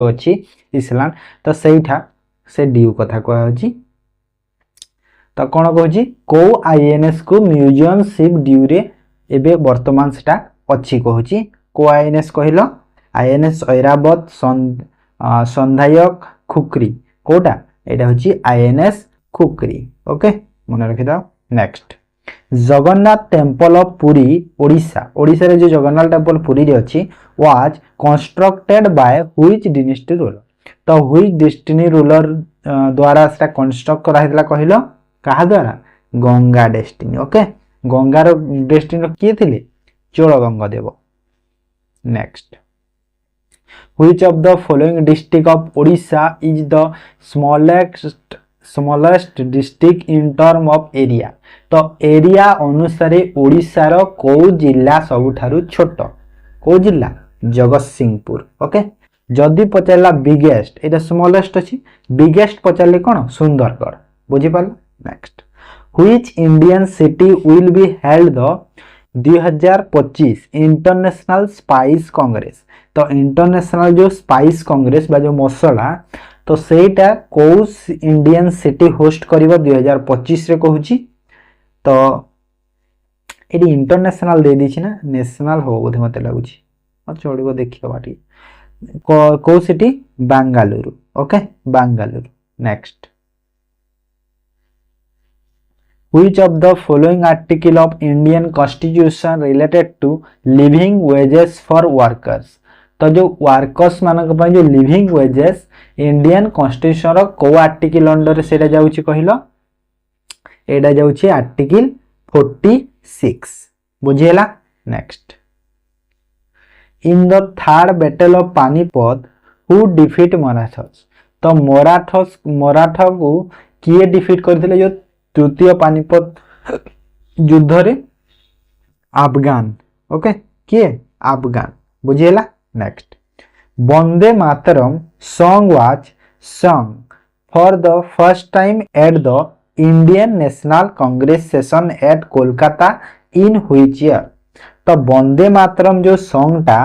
अच्छी इसलैंड तो सहीटा से ड्यू कथा कहुची तो कौन कहूँ कौ आईएनएस को म्यूजियम शिप ड्यू रे एबे वर्तमान सेटा अच्छी कहूँ को आईएनएस कहल आईएनएस ऐरावत संधायक खुक्री कोटा एटा हूँ आईएनएस खुक्री ओके मन रखी था। Next Jagannath temple of Puri Odisha Odisha रे जो जगन्नाथ टेम्पल पुरी रे अच्छी was constructed by which dynasty ruler तो व्हिच डेस्टिनी रूलर द्वारा सेटा कंस्ट्रक्ट करा हितला कहिलो कहा द्वारा गंगा डेस्टिनी ओके गंगार डेस्टिनी किए थिले Chola Gangadev. Next which of the following district of Odisha is the smallest district in term of area तो एरिया अनुसार ओडिशा रो को जिला सबुठारु छोट को जिला जगतसिंहपुर ओके जदि पचारला बिगेस्ट एटा स्मॉलेस्ट अछि बिगेस्ट पचारले कोन सुंदरगढ़ बुझि पाल। Next which Indian city will be held the 2025 international spice congress तो इंटरनेशनल जो स्पाइस कांग्रेस बा जो मसला तो सेटा को इंडियन सिटी होस्ट करिवो 2025 रे कहूची तो एडी इंटरनेशनल दे दीची ना नेशनल हो बोधे मते लागुची और चोड़िबो देखियो बाटी को city Bengaluru okay Bengaluru. Next Which of the following article of Indian Constitution related to living wages for workers तो जो वर्कर्स मानक पय जो लिविंग वेजेस इंडियन कॉन्स्टिट्यूशन रो को आर्टिकल अंडर सेटा जाउची कहिलो एडा जाउची आर्टिकल 46 बुझियला। Next in the third battle of Panipat who defeat Marathas तो मराठा को किए डिफीट करथिले जो तृतीय पानीपत युद्ध रे अफगान ओके किए अफगान बुझियला। Next Vande Mataram song was sung for the first time at the Indian National Congress session at Kolkata in which year तो वंदे मातरम जो सॉन्ग टा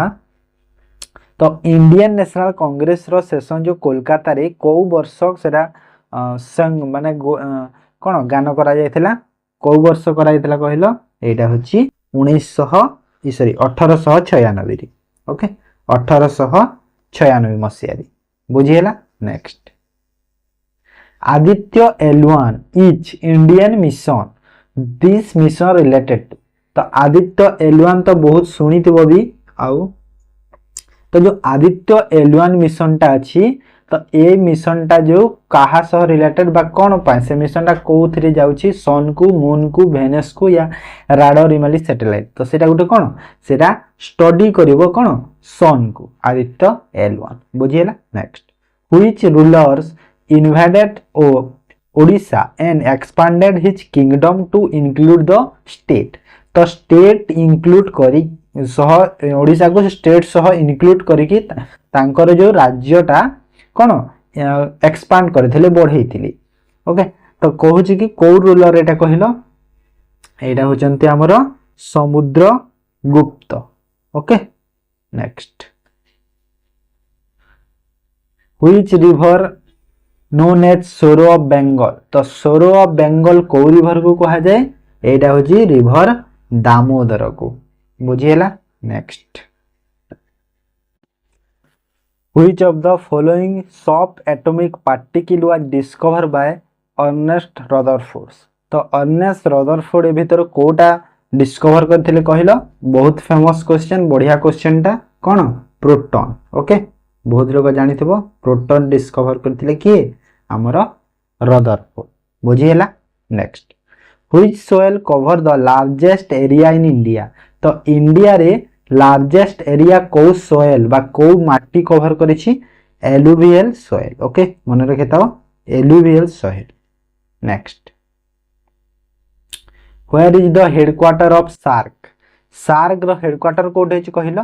तो इंडियन नेशनल कांग्रेस रो सेशन जो कोलकाता रे को वर्ष सेटा संग माने कोन गान करा जायथिला को वर्ष करा जायथिला कहिलो एटा होची 1896 रे ओके 1896 मसिया रे बुझियला। Next Aditya L1 is Indian mission this mission related तो आदित्य L1 तो बहुत सुनिथिबो भी आउ तो जो आदित्य L1 मिशन टा अछि तो ए मिशन टा जो कहा सह रिलेटेड बा कोन पाए से मिशन टा कोथरे जाउछि सन को मून को वेनस को या राडार इमेज सैटेलाइट तो सेटा गुटे कोन सेटा स्टडी करिवो कोन सन को आदित्य L1 बुझियला। Next which rulers invaded Odisha and expanded his kingdom to include the state तो स्टेट इंक्लूड करी सह ओडिशा को स्टेट सह इंक्लूड करिकि तांकर जो राज्यटा कोन एक्सपांड करथिले बढ़ेइथिले ओके तो कहूची कि को रूलर एटा कहिलो एटा होचंती हमर Samudra Gupta okay. Next which river known as sorrow of Bengal तो सोरो ऑफ बेंगल को रिवर को कहा जाए एटा होची रिवर दामोदर को बुझियला। Next which of the following subatomic particle was discover by Ernest Rutherford तो अर्नेस्ट रदरफोर्ड ए भीतर कोटा डिस्कवर करथिले कहिलो बहुत फेमस क्वेश्चन बढ़िया क्वेश्चन टा कोन प्रोटॉन ओके बहुत लोग जानिथिबो प्रोटॉन डिस्कवर करथिले कि हमर रदरफोर्ड बुझियला। Next which soil cover the largest area in India तो इंडिया रे लार्जेस्ट एरिया को सोइल बा को माटी कवर करिछि एलुवियल सोइल ओके मन रखिताओ alluvial soil. Next where is the headquarter of SAARC रो हेडक्वार्टर कोठे अछि कहिलो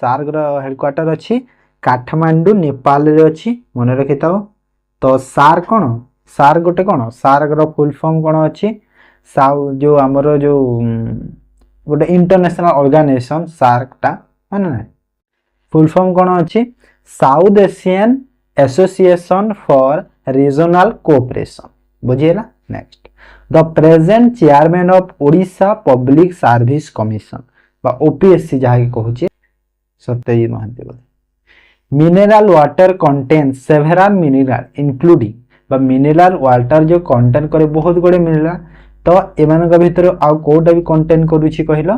सार्क रो हेडक्वार्टर अछि काठमांडू नेपाल रे अछि मन रखिताओ तो सार्क कोन सार्क गोटे कोन सार्क रो फुल फॉर्म कोन अछि जो हमरो जो गोटे इंटरनेशनल ऑर्गेनाइजेशन सार्क टा माने ना फुल फॉर्म कोन अछि South Asian Association for Regional Cooperation बुझेला। Next the present chairman of Odisha public service commission बा ओपीएससी जहाँ कहूँ सत्यजित महांती बोले। Mineral water contain several mineral including बा मिनेराल वाटर जो कंटेन करे बहुत गुड़े मिनेराल तो एमानक भितर आउ कोटा भी कंटेन करूची कहलो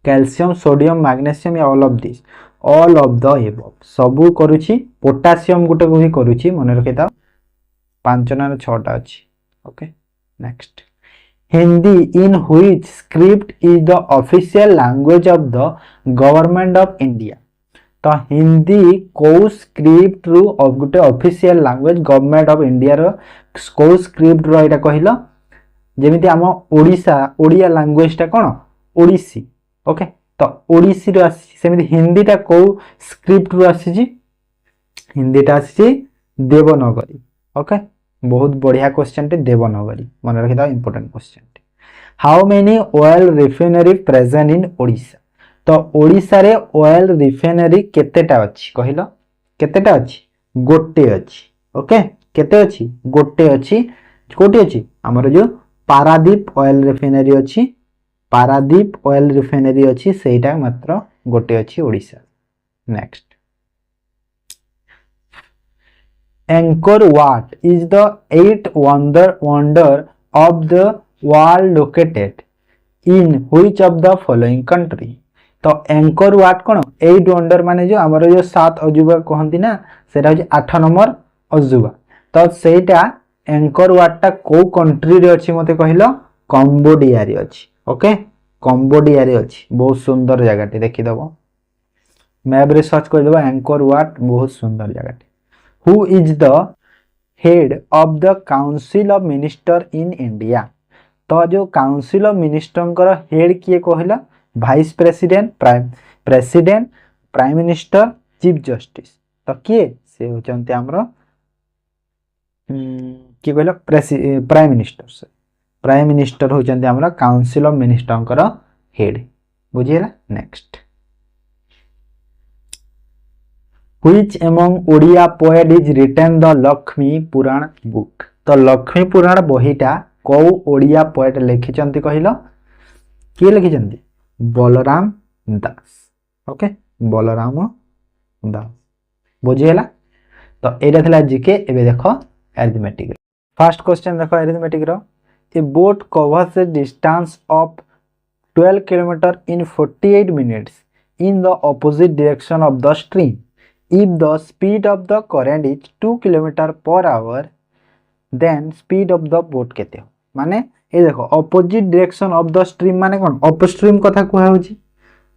कैल्शियम सोडियम मैग्नेशियम या all of this all of the above सबू करूची पोटासियम गुटे को भी करूची मन रखि था 5 ना 6टा अछि। Okay next Hindi in which script is the official language of the government of India तो हिंदी को स्क्रिप्ट रु गोटे official language government of India रो को स्क्रिप्ट रो एटा कहिलो जेमिति आम ओडिशा ओडिया लैंग्वेज टा कोन ओडिसी। ओके तो ओडिसी रो आसी सेमिति हिंदी टा को स्क्रिप्ट रु आसी जी हिंदी टा आसी देवनागरी। ओके बहुत बढ़िया क्वेश्चन टे देवनागरी मन रखि दा इंपोर्टेंट क्वेश्चन टे। How many oil refinery present in Odisha तो ओडिशा रे ऑयल रिफाइनरी केतेटा अछि कहिलो केतेटा अछि गोटे अछि। ओके केते अछि गोटे अछि कोटी अछि हमर जो पारादीप ऑयल रिफाइनरी अछि पारादीप ऑयल रिफाइनरी अछि सेटा मात्र गोटे अछि Odisha. Next anchor what is the 8th wonder of the world located in which of the following country तो एंकर वाट कौन 8 वंडर माने जो आमर जो 7 अजूबा कहती ना सेटा होची 8 नंबर अजूबा तो सेटा एंकर वाट टा को कंट्री रे अछि मते कहिलो कंबोडिया रे अछि। ओके कंबोडिया रे अछि बहुत सुंदर जगह टे देखि दबो मैप रे सर्च कर दबो एंकर वाट बहुत सुंदर जगह टे। Who is the head of the council of minister in India तो जो काउंसिल ऑफ मिनिस्टर कर हेड किए कहला vice president prime minister chief justice तो किए से होचंती हमरो कि कहला प्राइम मिनिस्टर होचंती हमरो काउंसिल ऑफ मिनिस्टर कर हेड बुझिएला। Next Which among Odia poet is written the Lakshmi Puran book तो लक्ष्मी पुराण बहीटा कौ ओडिया पोएट लिखिचंती कहिलो किए लिखिचंती बलराम दास। ओके बलराम दास बुझिएला तो एटा थिला जीके एबे देखो अरिथमेटिक फर्स्ट क्वेश्चन देखो अरिथमेटिक रो a boat covers the distance of 12 kilometre in 48 minutes in the opposite direction of the stream if the speed of the current is 2 km per hour then speed of the boat केते हो माने ए देखो opposite direction of the stream माने कोन upstream कथा कुहा होची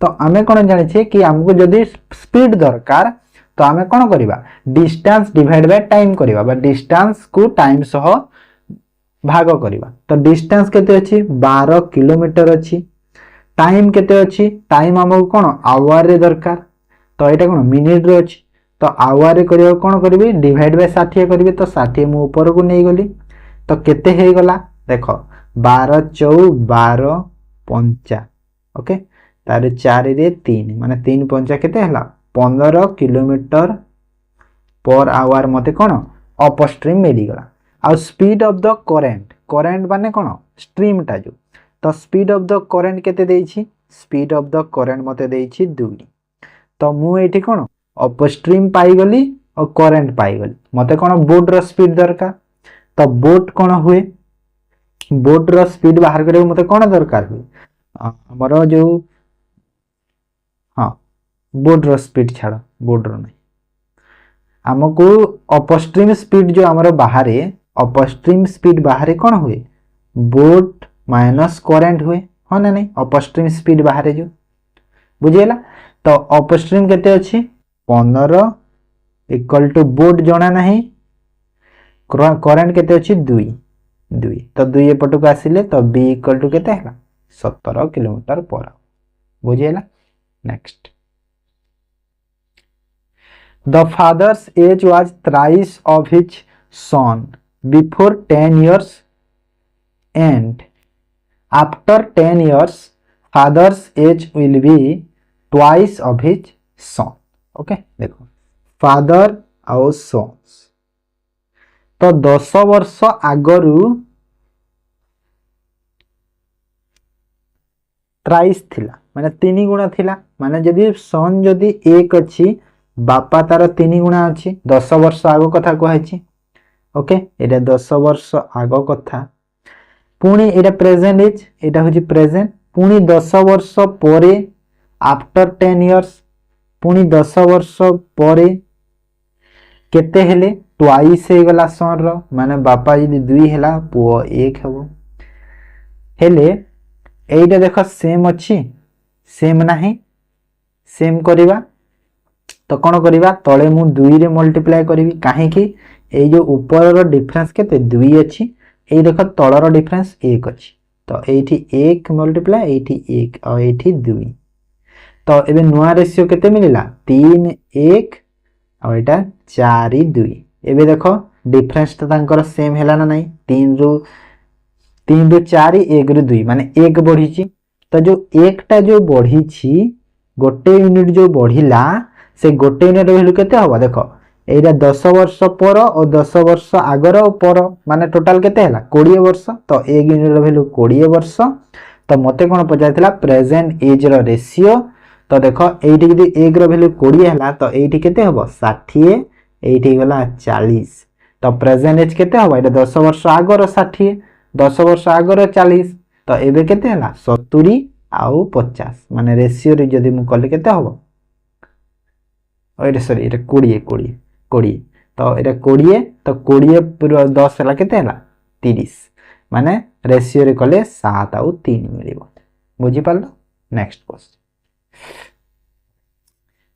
तो आमे कोन जानि छे कि हमको जदी स्पीड दरकार तो आमे कोन करबा डिस्टेंस डिवाइड बाय टाइम करबा बा डिस्टेंस को टाइम सह भाग करबा तो डिस्टेंस केते अछि 12 किलोमीटर अछि टाइम केते अछि टाइम हमको कोन आवर रे दरकार तो एटा कोन मिनिट रे अछि तो आवर रे करियो कोन करबी डिवाइड बाय 60 करबी तो 60 मु ऊपर को नै गली तो केते हे गला देखो 12 4 12 5 ओके तारे 4 रे 3 माने 3 5 केते हला 15 किलोमीटर पर आवर मते कोन अप स्ट्रीम मिली गला। आ स्पीड ऑफ द करंट माने कोन स्ट्रीम टा जो तो स्पीड ऑफ द करंट केते देछि स्पीड ऑफ द करंट मते देछि 2 तो मु एठी कोन अपस्ट्रीम पाई गली और करंट पाई गली मते कोन बोट रो स्पीड दरकार तो बोट कोन हुए बोट रो स्पीड बाहर करे मते कोन दरकार हुए हमरो जो हां बोट रो स्पीड छाड़ बोट रो नहीं हमको अपस्ट्रीम स्पीड जो हमरो बाहरे अपस्ट्रीम स्पीड बाहरे कोन हुए बोट माइनस करंट हुए हो ना नहीं अपस्ट्रीम स्पीड बाहरे जो बुझेला तो अपस्ट्रीम केते अछि 15 इक्वल टू बोट जणा नहीं करंट केते अछि 2 तो 2 एपट को आसिले तो b इक्वल टू केते हला 17 किलोमीटर पर आवर बुझेला। Next the father's age was thrice of his son before 10 years and after 10 years father's age will be twice of his son। Okay देखो फादर आउ सन्स। तो 10 वर्ष आगरू ट्राइस थिला माने 3 गुणा थिला माने जदि सन जदि 1 अछि बापा तार 3 गुणा अछि 10 वर्ष आगो कथा कहैछि। ओके एटा 10 वर्ष आगो कथा पुणी एटा प्रेजेंट इज एटा होछि प्रेजेंट पुणी 10 वर्ष परे आफ्टर 10 इयर्स पुणी 10 वर्ष परे केते हेले ट्वाइस हे गला सन रो माने बापा यदि 2 हेला पुओ 1 हेबो हेले एटा देखो सेम अछि सेम नाही सेम करिवा तो कौन करिवा तळे मु 2 रे मल्टीप्लाई करिवि काहे कि ए जो ऊपर रो डिफरेंस केते 2 अछि ए देखो तळ रो डिफरेंस 1 अछि तो एठी 1 मल्टीप्लाई एठी 1 और एठी 2 तो एबे नुवा रेशियो केते मिलिला 3 1 और एटा 4 2 एबे देखो डिफरेंस तो तांकर सेम हेला ना नहीं 3 रु 4 1 रु 2 माने 1 बढ़ी छी तो जो 1 टा जो बढ़ी छी गोटे यूनिट जो बढ़िला से गोटे यूनिट वैल्यू केते होबा देखो एटा 10 वर्ष पर और 10 वर्ष आगर पर माने टोटल केते हला 20 वर्ष तो 1 यूनिट वैल्यू 20 वर्ष तो मते कोन पचाइतला प्रेजेंट एज रो रेशियो तो देखो एठी जदी 1 रो वैल्यू 20 हला तो एठी केते होबो 60 एठी गला 40 तो प्रेजेंट एज केते होबा एटा 10 वर्ष आगर 60 10 वर्ष आगर 40 तो एबे केते हला 70 आउ 50 माने रेशियो रे जदी मु कले केते होबो ओइरे सॉरी एटा 20 तो एटा 20 तो 20 पूरा 10 हला केते हला 30 माने रेशियो रे कले 7 आउ 3 मिलिबो बुझी पालो। नेक्स्ट क्वेश्चन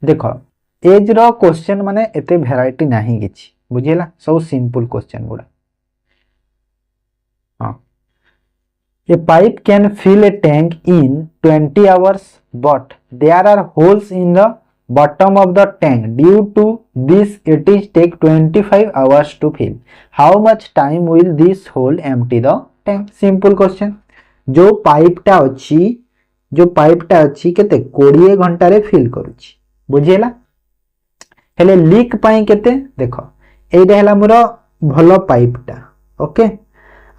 देखो एज रो क्वेश्चन माने एते वैरायटी नाही किछि बुझिला सब सिंपल क्वेश्चन गुडा। हां A pipe can fill a tank in 20 hours but there are holes in the bottom of the tank. Due to this it is take 25 hours to fill. How much time will this hole empty the tank? Simple question. जो pipe टा अछि केते 20 घंटा रे fill करूछि बुझिला हेले leak पाई केते देखो एइडा हला मोर भलो पाइप टा ओके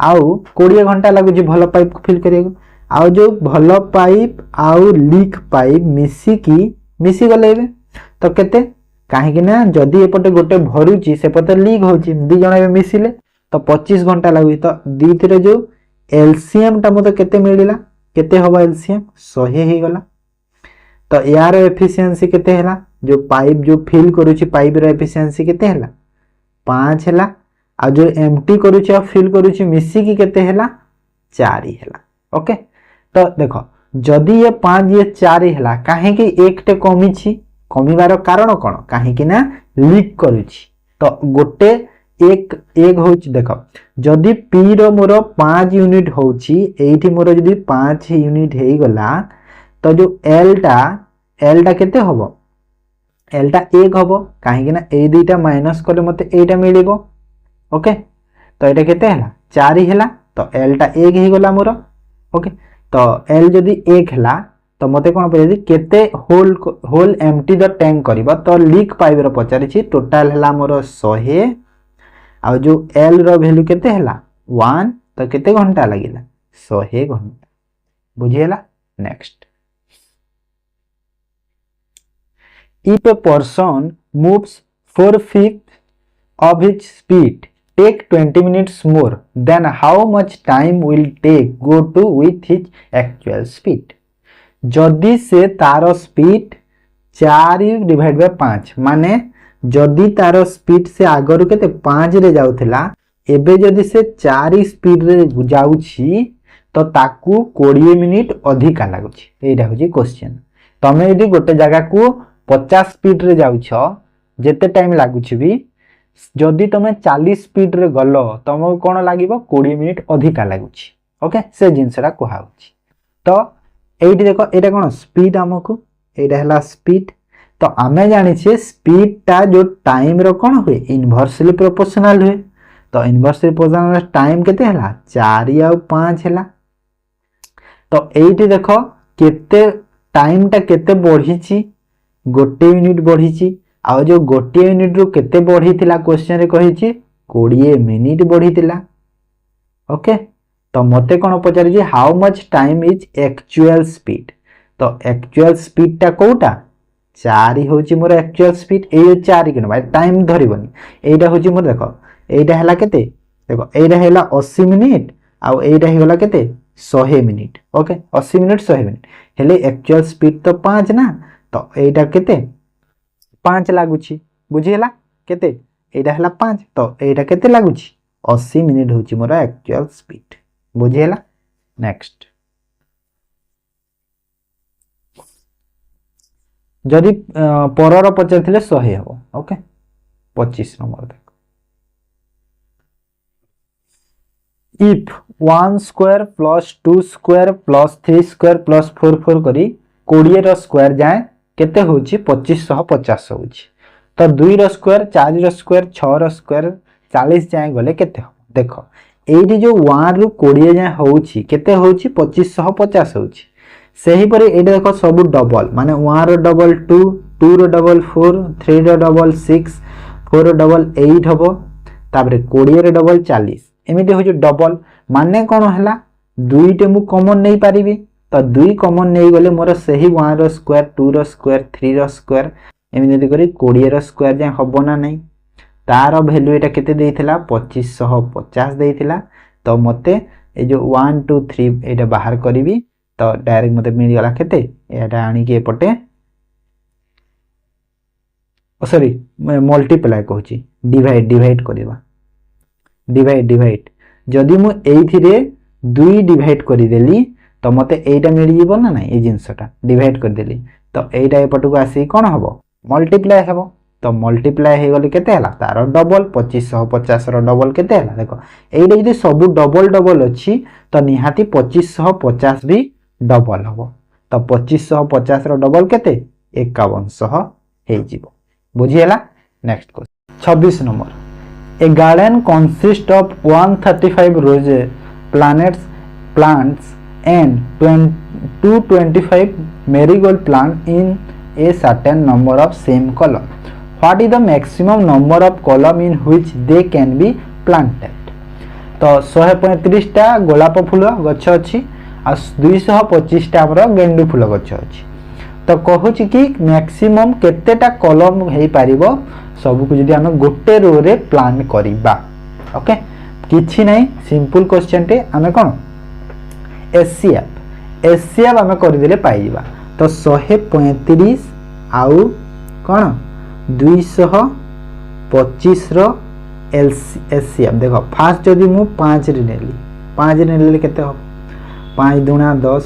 आउ 20 घंटा लागुछि भलो पाइप को फिल करियो आउ जो भलो पाइप आउ लीक पाइप मिसी गले तो केते काहे कि ना जदी एपटे गोटे भरुची सेपटे लीक होची दी जण मिसिले तो 25 घंटा लागुछि तो दी थिरे जो एलसीएम टा मते केते मिलिला केते होबा एलसीएम 100 हे गला तो यार एफिशिएंसी केते हला जो पाइप जो फिल करूची पाइप रो एफिशिएंसी केते हला 5 हला आ जो एम्प्टी करूची आ फिल करूची मिसी की केते हला 4 हला ओके तो देखो जदी ये 5 ये 4 हला काहे कि एक टे कमी छी कमीबार कारण कोन काहे कि ना लीक करूची तो गोटे एक होची देखो जदी पी रो मोर 5 यूनिट होची एठी मोर जदी 5 यूनिट हेई गला तो जो एल टा केते होबो एल टा 1 होबो काहे कि ना ए दुईटा माइनस करले मते एटा मिलिबो ओके तो एटा केते हला 4 हला तो एल टा 1 हे गला मोर ओके तो एल जदी 1 हला तो मते कोन पड़े केते होल एम्प्टी द टैंक करबो तो लीक पाइप रो पचारि छी टोटल हला मोर 100 आ जो एल रो वैल्यू केते हला 1 तो केते घंटा लागिला 100 घंटा बुझियला। Next if a person moves 4/5 of his speed take 20 minutes more then how much time will take go to with his actual speed जदि से तारो स्पीड 4 डिवाइड बाय 5 माने जदि तारो स्पीड से आगरु केते 5 रे जाउथला एबे जदि से 4 स्पीड रे जाउछि तो ताकू 20 मिनिट अधिका लागुछि एटा होछि क्वेश्चन तमे यदि गोटे जगह को 50 स्पीड रे जाउछ जेते टाइम लागुछि भी जदि तमे 40 स्पीड रे गलो तमको कोन लागिवो 20 मिनिट अधिका लागुछि ओके से जिंसरा कोहाउछि तो एठी देखो एटा कोन स्पीड हमकु एटा हला स्पीड तो आमे जानि छे स्पीड ता जो टाइम रो कोन होय इनवर्सली प्रोपोर्शनल होय तो इनवर्सली प्रोपोर्शनल टाइम केते हला 4 या 5 हला तो एठी देखो केते टाइम टा केते बढ़ी छी गोटे यूनिट बढ़ी छी आउ जो गोटे यूनिट रु केते बढ़ी क्वेश्चन रे कही 20 मिनिट बढ़ी। ओके तो मते कौन पचार how much time is actual speed. तो एक्चुअल स्पीड टा कोटा 4 होची मोर एक्चुअल स्पीड ए 4 कि भाई टाइम धरबनी एटा होची मोर देख एटा हला केते देखो एटा हला 80 मिनिट आउ एटा हेगला केते 100 मिनिट। ओके 80 मिनिट 100 मिनिट हेले एक्चुअल स्पीड तो 5 ना तो एटा केते 5 लागुची बुझिला केते एटा हला 5 तो एटा केते लागुची 80 मिनिट होची मोर एक्चुअल स्पीड बुझिला। नेक्स्ट जदि परर पचार 100 हम। ओके 25 नंबर देख if 1 square plus 2 square plus 3 square plus 4 4 करी 20 रो स्क्वायर जाए केते होची 2550 होची। तो 2 रो स्क्वायर 4 रो स्क्वायर 6 रो स्क्वायर 40 जाए गले केते हो देखो एठी जो 1 रु 20 जाए होची केते होची 2550 होची। सही परे एटा देखो सब डबल माने 1 रो डबल 2 2 रो डबल 4 3 रो डबल 6 4 रो डबल 8 हबो तापरे 20 रो डबल 40 एमिति हो जो डबल माने कौन है दुईटे मु कॉमन नहीं पारिबी। तो 2 कॉमन नहीं गले मोर सही 1 रो स्क्वायर 2 रो स्क्वायर 3 रो स्क्वायर एमिति करी 20 रो स्क्वायर जाए हबो ना नहीं तार वैल्यू एटा केते देइथिला 2550 देइथिला। तो मते ए जो 1 2 3 एटा बाहर करिवि तो डायरेक्ट मते मिल गला केते एटा आनी के एपटे सॉरी मल्टीप्लाई कहूची डिवाइड करबा डिवाइड जदि मु एइथिरे 2 डिवाइड करि देली तो मते एटा मिल जीवो ना नहीं ए जिंसटा डिवाइड कर देली तो एटा एपटू आसी कोन हबो मल्टीप्लाई हबो। तो मल्टीप्लाई हे गले केते हला तार डबल 2550 रो डबल केते हला देखो एइटा जदि सब डबल डबल अछि तो निहाती 2550 भी डबल हबो। तो 2550 रो डबल केते 5100 हे जीवो बुझियला। Next question 26 number A garden consists of 135 roses, plants and 225 marigold plants in a certain number of same column. What is the maximum number of column in which they can be planted? तो 135 टा गोलाप फूल गछ अछि आ 225 टा हमर गेंडू फूल गछ अछि। तो कहूची कि मैक्सिमम केतेटा कलम हेई पारिबो सब को जदि हम गोटे रो रे प्लान करिबा। ओके किछि नै सिंपल क्वेश्चन टे हमें कोन एचसीएफ हमें कर देले पाइबा। तो 135 आउ कोन 225 रो एचसीएफ देखो फास्ट जदि मु 5 रे नेली 5 रे नेले केते हो 5 दूना 10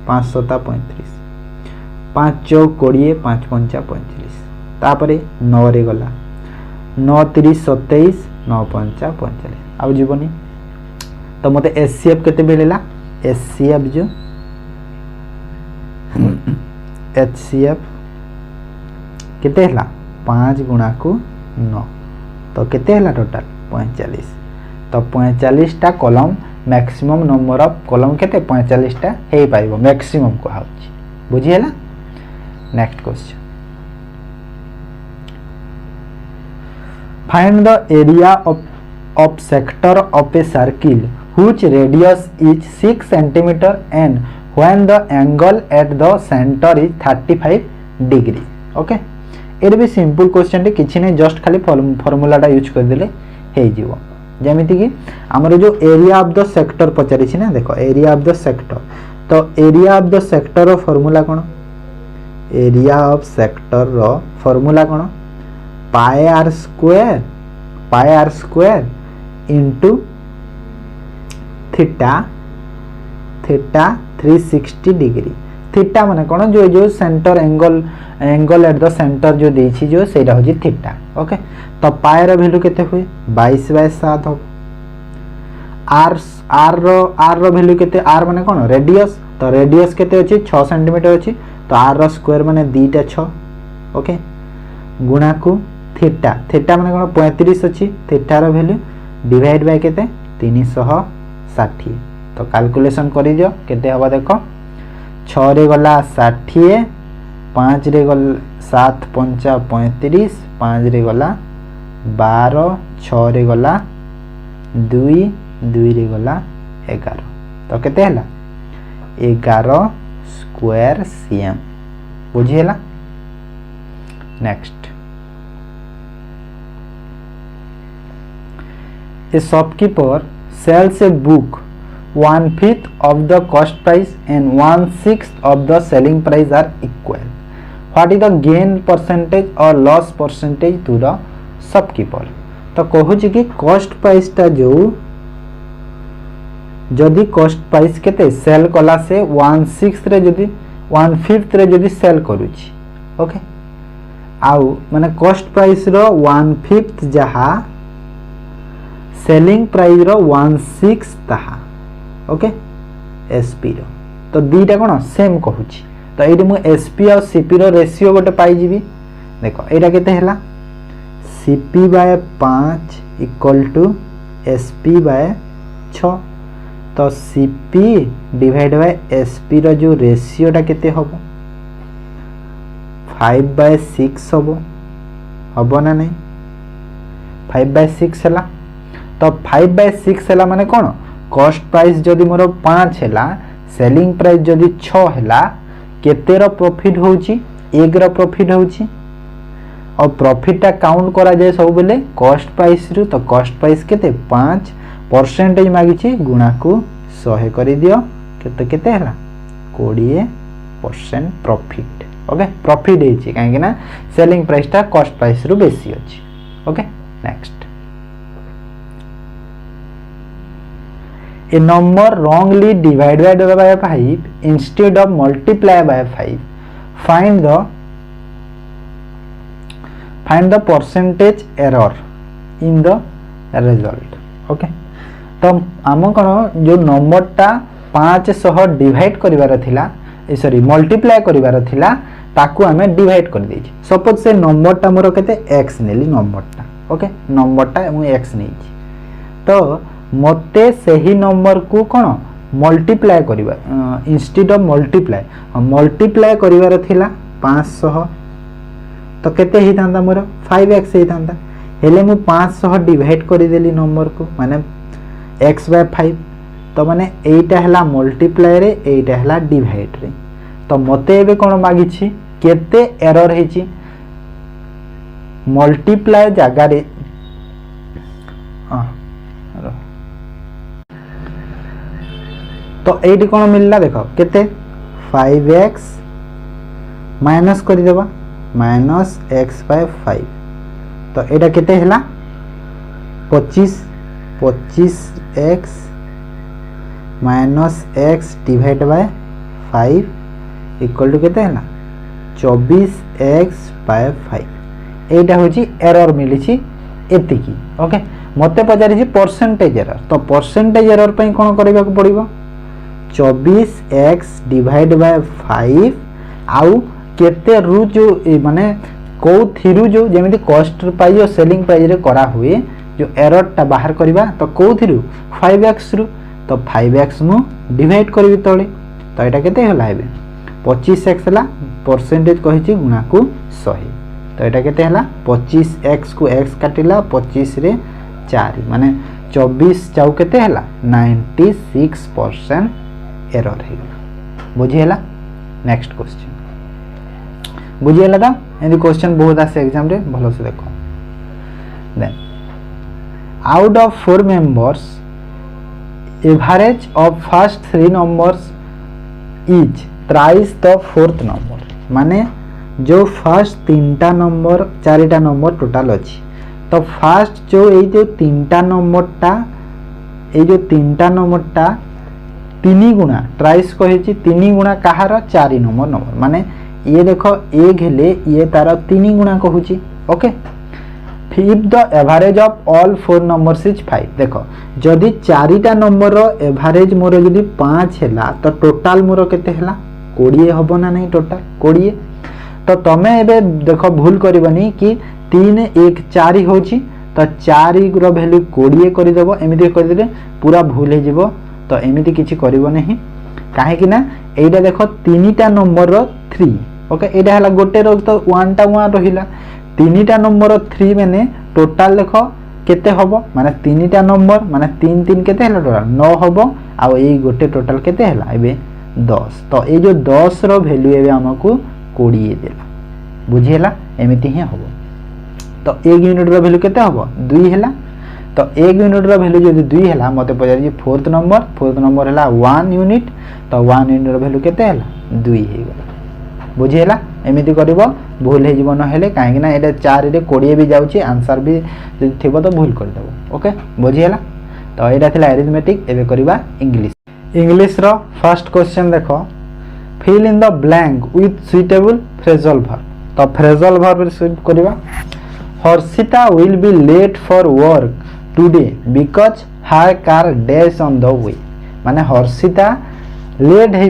5 7 35 5 चौक 20 5 पंचा 35 तापरे 9 रे गला 9 30 27 9 पंचा 45 आउ जीवनी। तो मते एचसीएफ केते मिलला एचसीएफ जो एचसीएफ केते हला 5 गुणा को 9 तो केते हला टोटल 45। तो 45 टा column maximum number of column केते 45 टा हे पाइबो मैक्सिमम को हाउची बुझियला। Next question Find the area of sector of a circle whose radius is 6 cm and when the angle at the center is 35 degree. Okay ये भी सिंपल क्वेश्चन टे किछि नै जस्ट खाली फार्मूला टा यूज कर देले हे जीवो जेमिति कि हमर जो एरिया ऑफ द सेक्टर पचारि छि ना देखो एरिया ऑफ द सेक्टर। तो एरिया ऑफ द सेक्टर रो फार्मूला कोन एरिया ऑफ सेक्टर रो फार्मूला कोन pi r square into theta 360 degree. Theta माने कोन जो centre angle at the centre जो देछि जो सेटा होछि थीटा। ओके तो पाई रो वैल्यू केते होय 22/7 हो। आर रो वैल्यू केते आर माने कोन रेडियस। तो रेडियस केते अछि 6 सेंटीमीटर अछि तो आर रो स्क्वायर माने 2 टा 6। ओके गुणा को थीटा माने कोन 35 अछि थीटा रो वैल्यू डिवाइड बाय केते 360। तो कैलकुलेशन करि दियो केते हबा देखो 6 रे गला 60 5 रे गल 7 पंचा 35 5 रे गला 12 6 रे गला 2 2 रे गला 11 तो केते हला 11 स्क्वायर cm बुझिएला। Next A shopkeeper sells a book 1/5 of the cost price and 1/6 of the selling price are equal. What is the gain percentage or loss percentage to the shopkeeper? तो कहूँ कि cost price टा जो जदि cost price केते cell कला से 1/6 रे जदि 1/5 रे जदि सेल करूची ओके आउ माने cost price रो 1/5 जहा सेलिंग प्राइस रो 1/6 ताहा ओके एसपी रो तो दीटा कोन सेम कहूची तो एडी मु एसपी और सीपी रो रेशियो गोटे पाई जीवी देखो एटा केते हला CP by 5 equal to SP by 6 तो सीपी डिवाइड बाय एसपी रो जो रेशियो टा केते हबो 5/6 हबो ना नहीं 5/6 हला तो 5/6 है माने कौन कॉस्ट प्राइस जदि मोर 5 है सेलिंग प्राइस जदि 6 है केते रो प्रॉफिट होची 1 रो प्रॉफिट होची और प्रॉफिट टा काउंट करा जाए सब बेले कॉस्ट प्राइस रु तो कॉस्ट प्राइस केते 5% मागिछि गुणा को 100 करि दियो केते केते हला 20% प्रॉफिट ओके प्रॉफिट हेछि काहे ना सेलिंग प्राइस टा कॉस्ट प्राइस रु बेसी अछि okay. Next A number wrongly divided by 5 instead of multiply by 5 find the percentage error in the result okay तो आम कौन जो नंबर टा 5 सह डिवाइड करिवार थिला सॉरी मल्टीप्लाई करिवार थिला ताकू आमे डिवाइड कर देछि सपोज से नंबर टा मोर केते x नेली नंबर टा ओके नंबर टा मु x नै तो मते सही नंबर को कौन मल्टीप्लाई करिवा इंस्टेड ऑफ मल्टीप्लाई करिवार थिला 500 तो केते ही थांदा मोर 5x ही थांदा हेले मु 500 डिवाइड करि देली नंबर को माने x/5 तो माने एटा हला मल्टीप्लाई रे एटा हला डिवाइड रे तो मते एबे कोन मागिछि केते एरर हेछि मल्टीप्लाई जागा रे तो एटी कौन मिलला देखो केते 5x माइनस कर देबा माइनस x/5 तो एटा केते हला 25x minus x divide by 5 equal to केते हला 24x/5 एटा होची एरर मिलिछि एतिकी ओके मते पचारि छी परसेंटेज एरर तो परसेंटेज एरर पई कोन करबा को पड़िबो 24x डिवाइड बाय 5 आउ केते रु जो माने को थिरु जो जेमिति कॉस्ट प्राइस और सेलिंग प्राइस रे करा हुए जो एरर टा बाहर करबा तो को थिरु 5x रु तो 5x मु डिवाइड करबी तळे तो एटा केते हला हेबे 25x हला परसेंटेज कहिछि गुणा को 100 तो एटा केते हला 25x को x काटिला 25 रे 4 माने 24 चाउ केते हला 96% एरर है बुझिएला। नेक्स्ट क्वेश्चन बुझिएला तो एंड क्वेश्चन बहुत आसे एग्जाम रे भलो से देखो then out of 4 members average of first 3 numbers is thrice the fourth number माने जो फर्स्ट 3टा नंबर 4टा नंबर टोटल अछि तो फर्स्ट जो ए जो 3टा नंबर टा 3 गुणा ट्राइस कहिछि 3 गुणा कहार 4 नंबर माने ये देखो एक हेले ये तार 3 गुणा कहूछि okay if the average of all 4 numbers is 5 देखो जदि 4टा नंबर रो एवरेज मोर जदि 5 हैला तो टोटल मोर केते हैला 20 हबो ना नहीं टोटल 20 तो तमे एबे देखो भूल करबनी कि 3 1 4 होछि तो 4 रो वैल्यू 20 करि देबो एमिति करि देले पूरा भूल हे जिवो तो एमिति किछि करिवो नहीं काहे कि ना एटा देखो 3टा नंबर रो 3 ओके एटा हला गोटे रो तो 1 टा 1 रहिला 3टा नंबर 3 माने टोटल देखो केते हबो माने 3टा नंबर माने 3 3 केते हला टोटल 9 हबो आ ए गोटे टोटल केते हला एबे 10 तो ए जो 10 रो वैल्यू एबे हमकु 20 देला बुझियला एमिति ही हबो तो 1 यूनिट रो वैल्यू केते हबो 2 हला तो 1 यूनिट रो वैल्यू जदि 2 हला मते पजारी जे फोर्थ नंबर हला 1 यूनिट तो 1 यूनिट रो वैल्यू केते हला 2 हे गेला बुझियला एमिति करबो भूल हे जीवन हेले काहे ना एटा 4 रे 20 भी जाउची आंसर भी जदि थिबो तो भूल कर देबो ओके बुझियला तो एटा थिला अरिथमेटिक एबे करबा इंग्लिश रो फर्स्ट क्वेश्चन देखो fill in the blank with suitable phrasal verb तो फ्रेजल वर्ब रे करबा Harshita will be late for work today because her car dash on the way माने हर्षिता लेट हे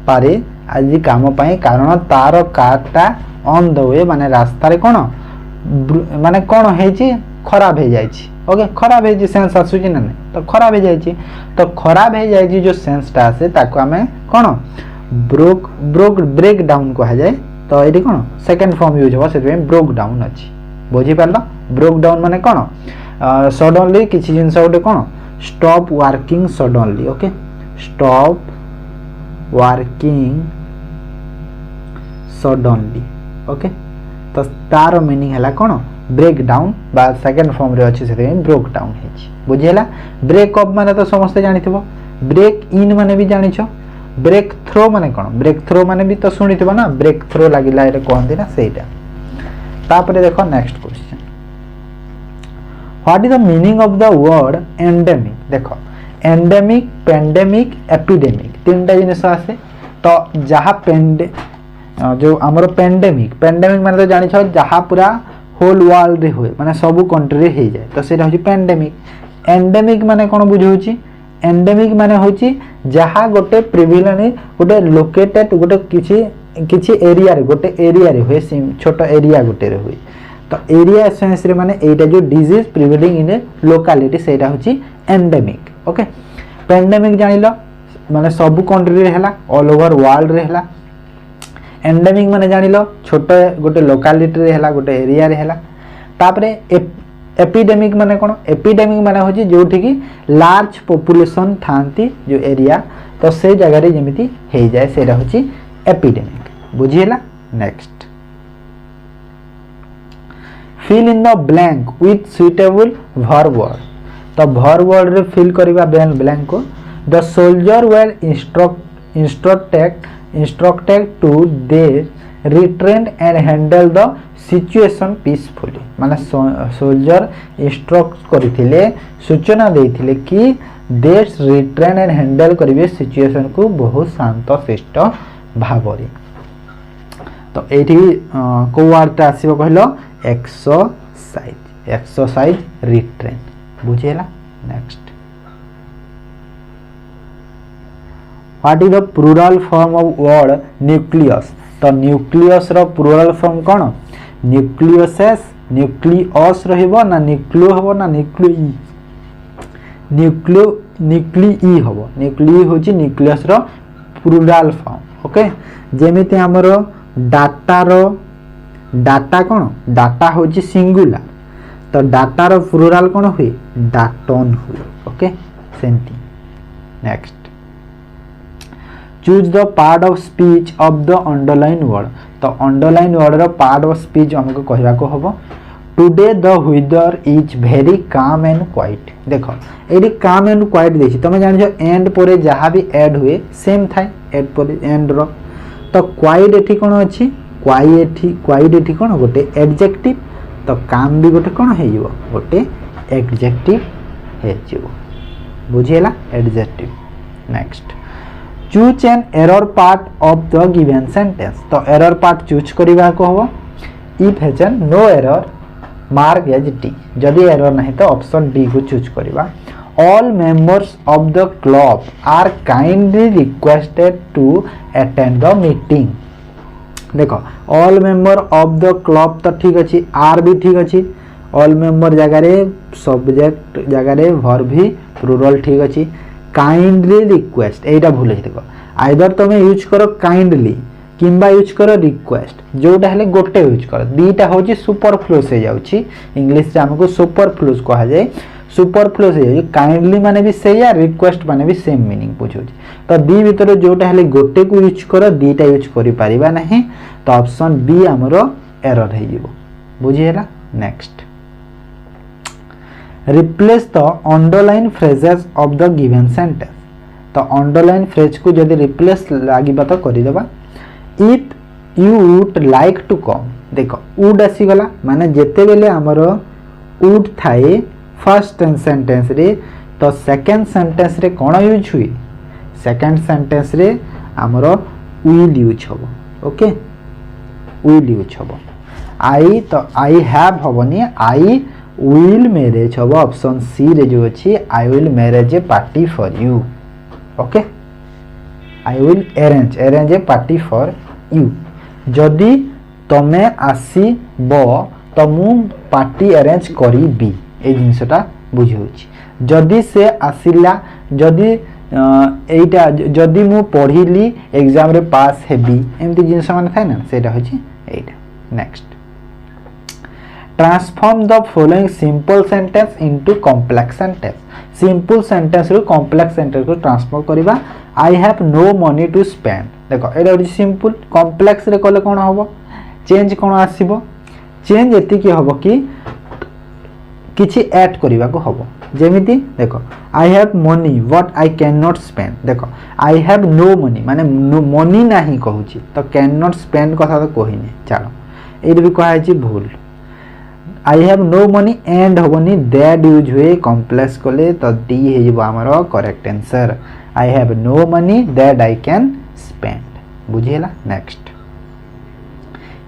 पारे आज काम पाई कारण तार कारटा ऑन द वे माने रास्ता रे कोन माने कोन हेची खराब हे जाईची ओके खराब हे जी सेंस आसुची ना तो खराब हे जाईची तो खराब हे जाईची जो सेंस ता आसे ताको हमें कोन ब्रेक डाउन को जाए तो एटी कोन सेकंड फॉर्म यूज हो से ब्रेक डाउन अछि बुझी पारलो ब्रेक डाउन माने कोन सडनली किछि जिंस ओटे कोन stop working suddenly okay stop working suddenly okay तो तार मीनिंग हैला कोन ब्रेक डाउन बा सेकंड फॉर्म रे अछि से ब्रेक डाउन हेछि बुझियला ब्रेक अप माने तो समस्त जानिथिबो ब्रेक इन माने भी जानिछो ब्रेक थ्रो माने कोन ब्रेक थ्रो माने भी तो सुनिथिबो ना ब्रेक थ्रो लागिला एरे कहंदी ना सेटा तापरे देखो next question what is the meaning of the word endemic देखो एंडेमिक पेंडेमिक एपिडेमिक तीनटा जिनिस आसे तो जहा जो हमर पेंडेमिक माने तो जानि छ जहा पूरा होल वर्ल्ड रे होय माने सब कंट्री रे हे जाय तो सेटा होची पेंडेमिक एंडेमिक माने कोन बुझौची एंडेमिक माने होची जहा गोटे प्रिविलेंस गोटे लोकेटेड गोटे किछि एरिया रे गोटे एरिया रे होय छोटो एरिया गोटे रे होय तो एरिया सेंस रे माने एटा जो disease prevailing in A locality सेटा होची एंडेमिक ओके पेंडेमिक जानिलो माने सब कंट्री रे हला ऑल ओवर वर्ल्ड रे हला एंडेमिक माने जानिलो छोटो गोटे लोकालिटी रे हला गोटे एरिया रे हला तापरे एपिडेमिक माने कोन एपिडेमिक माने होची जोठी की लार्ज पॉपुलेशन थांती जो एरिया तो से जगह रे जेमिति हे जाय सेटा होची एपिडेमिक बुझियला next fill in the blank with suitable verb तो वर्ब रे फिल करबा ब्लैंक को the soldier were instructed to they retrain and handle the situation peacefully माने सोल्जर इंस्ट्रक्ट करथिले सूचना देथिले कि देश रिट्रेन एंड हैंडल करिवे सिचुएशन को बहुत शांत शिष्ट भाबरे तो एठी को वर्ड आसीबो कहलो एक्सरसाइज रिट्रेन बुझेला next what is the plural form of word nucleus तो न्यूक्लियस रो प्लूरल फॉर्म कोन न्यूक्लियसेस न्यूक्लियस रहइबो ना न्यूक्लियो हबो ना न्यूक्लिई हबो न्यूक्लिई होची न्यूक्लियस रो प्लूरल फॉर्म ओके जेमिति हमरो डाटा कोन डाटा होची सिंगुलर तो डाटा रो प्लूरल कोन होई डाटन होई ओके सेंटी next choose the part of speech of the underline word तो अंडरलाइन वर्ड रो पार्ट ऑफ स्पीच हमको कहबा को हबो today the weather is very calm and quiet देखो एडी काम एंड क्वाइट देछि तमे जानि जो एंड परे जहा भी ऐड हुए सेम थाय ऐड परे एंड रो तो क्वाइट एठी कोन अछि क्वाइट एठी कोन गोटे एडजेक्टिव तो काम भी गोटे कोन हे जिवो गोटे एडजेक्टिव हे जिवो बुझियला adjective next choose an error part of the given sentence तो एरर पार्ट चूज करबा को हो if has no error mark as D जदि एरर नहीं तो ऑप्शन डी को चूज करबा all members of the club are kindly requested to attend the meeting देखो all member of the club तो ठीक अछि आर भी ठीक अछि ऑल मेंबर जगह रे सब्जेक्ट जगह रे वर्ब भी प्लूरल ठीक अछि काइंडली रिक्वेस्ट एटा भूल हे देखो आइदर तमे यूज करो काइंडली किंबा यूज कर रिक्वेस्ट जोटा हेले गोटे यूज कर दीटा हूँ सुपरफ्लुअस हो जाउछि इंग्लिश रे हमको सुपरफ्लुअस कहा जाए सुपरफ्लुअस हो काइंडली माने भी सेया रिक्वेस्ट माने भी सेम मीनिंग बुझौछि तो दी भीतर जोटा हेले गोटे को यूज कर दीटा यूज करि परिबा नहीं तो ऑप्शन बी हमरो एरर हे जिवो बुझिएला next replace the underline phrases of the given sentence तो अंडरलाइन फ्रेज को जदि रिप्लेस लागिबा तो करि देबा if you would like to come देखो वुड आसी गला माने जेते बेले हमरो वुड थाए फर्स्ट सेंटेंस रे तो सेकंड सेंटेंस रे कोन यूज हुई सेकंड सेंटेंस रे हमरो विल यूज होबो ओके विल यूज होबो आई तो आई हैव होबनी आई विल मैरिज होबो ऑप्शन सी रे जो अछि I will marriage a party for you okay I will arrange a party for you जदि तमे आसीबो तो मु पार्टी अरेंज करिबी ए जिनसटा बुझौछि जदि से आसिला जदि एटा जदि मु पढ़िली एग्जाम रे पास हेबी एमती जिनस मान थाय ना सेटा होछि एटा next transform the following simple sentence into complex sentence simple sentence रू कॉम्प्लेक्स सेंटेंस को ट्रांसफॉर्म करिबा I have no money to spend देखो एटा होछि सिंपल कॉम्प्लेक्स रे कले कोन होबो चेंज कोन आसीबो चेंज एति की होबो कि किछि ऐड करिबा को होबो जेमिति देखो I have money what I can not spend देखो आई हैव नो मनी माने मनी नाही कहूची तो कैन नॉट स्पेंड कथा तो कहिने चलो एइ भी कहै छी भूल I have no money and होबनी दैट यूज हुए कॉम्प्लेक्स कोले तो डी हे जिवो हमरो correct answer I have no money that I can spend बुझिएला next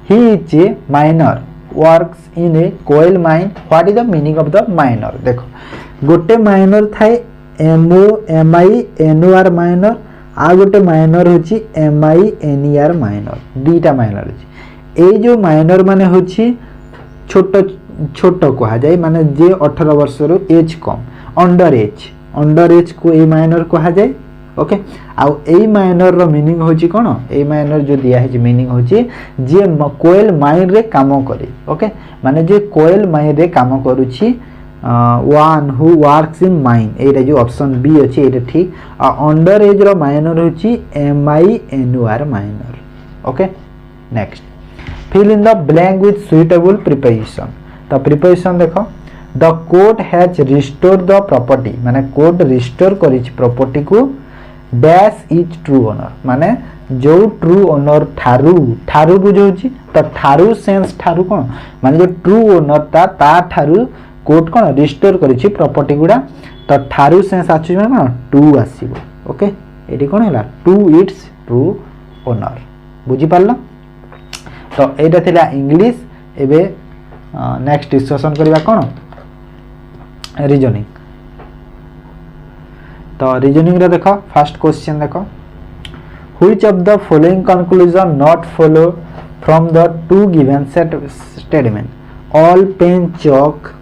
he is a miner works in a coal mine what is the meaning of the miner देखो गोटे miner थाए एमओ एमआई एनओआर माइनर आ गोटे minor होची M I N E R miner दीटा miner होची ए जो माइनर माने होची छोट छोट कहा जाए माने जे 18 वर्ष रो एज कम अंडर एज को ए माइनर कहा जाए ओके आउ ए माइनर रो मीनिंग होची कोन ए माइनर जो दिया है मीनिंग होची जे कोयल माइन रे काम करे ओके माने जे कोयल माइन रे काम करूची one who works in mine एटा जो ऑप्शन बी अछि एटा ठीक आ अंडर एज रो माइनर होची M I N O R minor okay next fill in the blank with suitable preposition तो प्रीपोजिशन देखो the court has restore the property माने कोर्ट रिस्टोर करिछ प्रॉपर्टी को डैश इज ट्रू ओनर माने जो true owner थारू थारू बुझौछि तो थारू सेंस थारू कोन माने जो ट्रू ओनर ता थारू कोर्ट कोन रिस्टोर करिछि प्रॉपर्टी गुडा तो थारू सेंस आछि माने कोन टू आसीबो ओके एडी कोन हैला टू इट्स ट्रू ओनर बुझि पारलो तो एटा थिला इंग्लिश एबे नेक्स्ट डिस्कशन करबा कोन रीजनिंग तो रीजनिंग रे देखो फर्स्ट क्वेश्चन देखो which of the following conclusion not follow from the two given statement all pen chalk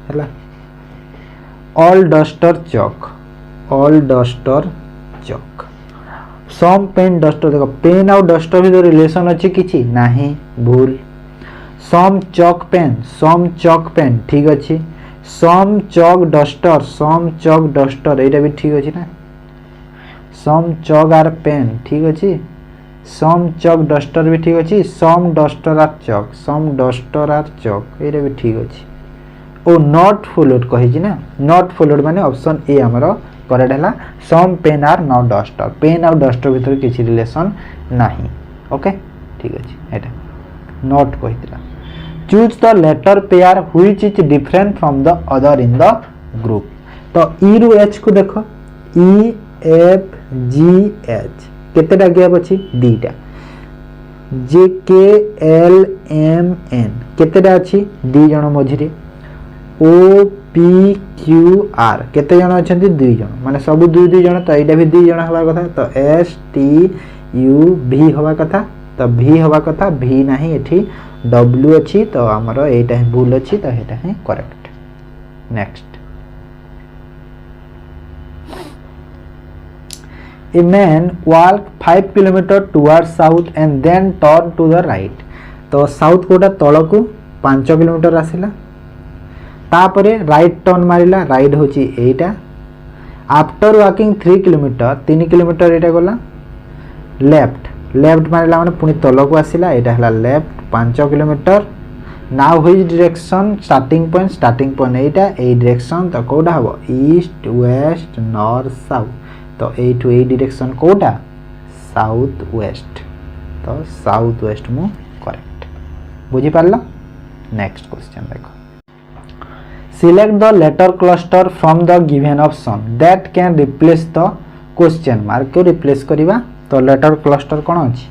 हैला all duster chalk some pen duster देखो पेन और डस्टर भी रिलेशन अच्छे किछि नाही भूल सम चॉक पेन ठीक अच्छे सम चॉक डस्टर एटा भी ठीक अच्छे ना सम चॉक आर पेन ठीक अच्छे सम चॉक डस्टर भी ठीक अच्छे सम डस्टर आर चॉक एटा भी ठीक अच्छे ओ नॉट फॉलोड कहि ना नॉट फॉलोड माने ऑप्शन ए हमरो करेक्ट हैला some pen are not duster pen और डस्टर भीतर किछि रिलेशन नाही ओके ठीक अछि एटा नॉट कहितला choose the letter pair which is different from the other in the group तो ई रु एच को देखो ई एफ जी एच केतेटा गैप अछि दीटा जे के एल एम एन केतेटा अछि दी जण मझिरे ओ पी क्यू आर केते जण अछंती दुई जण माने सब दुई दुई जण तो एटा भी दुई जण हवा कथा तो एस टी यू भी हवा कथा तो भी हवा कथा भी नाही एठी डब्ल्यू अच्छी तो आमर एटा ही भूल अच्छी तो एटा ही correct. Next a man walk 5 kilometre toward south and then turn to the right. तो साउथ कोटा तल को 5 किलोमीटर आसिला तापरे राइट टर्न मारिला राइट होची एटा आफ्टर वॉकिंग 3 किलोमीटर 3 किलोमीटर एटा गला लेफ्ट लेफ्ट मारिला माने पुनी तल को आसिला एटा हला left 5 kilometre now which direction starting point Etah A direction तो कोडा हबो ईस्ट वेस्ट नॉर्थ साउथ तो एठू ए डायरेक्शन कोडा साउथ वेस्ट तो साउथ वेस्ट मु करेक्ट बुझी पारला। नेक्स्ट क्वेश्चन देखो select the letter cluster from the given option that can replace the question mark को रिप्लेस करिवा। तो लेटर क्लस्टर कोन अछि